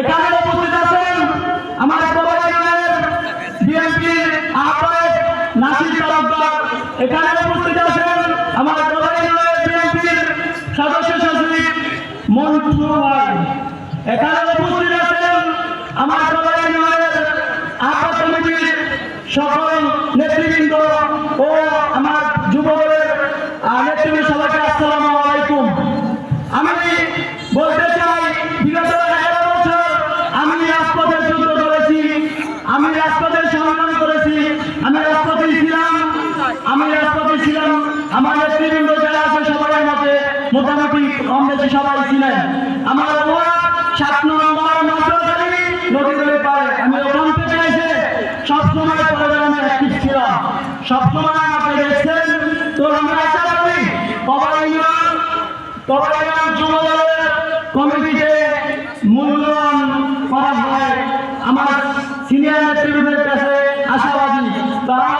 এখানে উপস্থিত আছেন আমার বিএনপির আহ্বায়ক নাসির তালুকদার, এখানে উপস্থিত আছেন আমার বিএনপির সদস্য সচিব মন্টু ভাই, এখানে উপস্থিত আছেন আমার আহ্বায়ক কমিটির সকল নেতৃবৃন্দ ও আমার যুবদলের নেতৃবৃন্দ, সবাইকে আসসালামু আলাইকুম। আমি বলতে চাই, বিগত 11 বছর আমি রাজপথের যুদ্ধ করেছি, আমি রাজপথের সংগ্রাম করেছি, আমি রাজপথে ছিলাম। আমার নেতৃবৃন্দ যারা আছে সবার মতে মোটামুটি কম বেশি সবাই ছিলেন। আমার ওয়ার্ড 7 নম্বর মাদ্রাসারি নদীগুলি পারে, আমি ওখান থেকে এসে সবসময় প্রোগ্রামে অ্যাক্টিভ ছিলাম, সবসময় আমাকে দেখছেন। তো আমি আশা করি কবাইগ্রাম যুবদলের কমিটিতে মূল্যায়ন করা হয়। আমার সিনিয়র নেতৃবৃন্দের কাছে আশাবাদী, তারা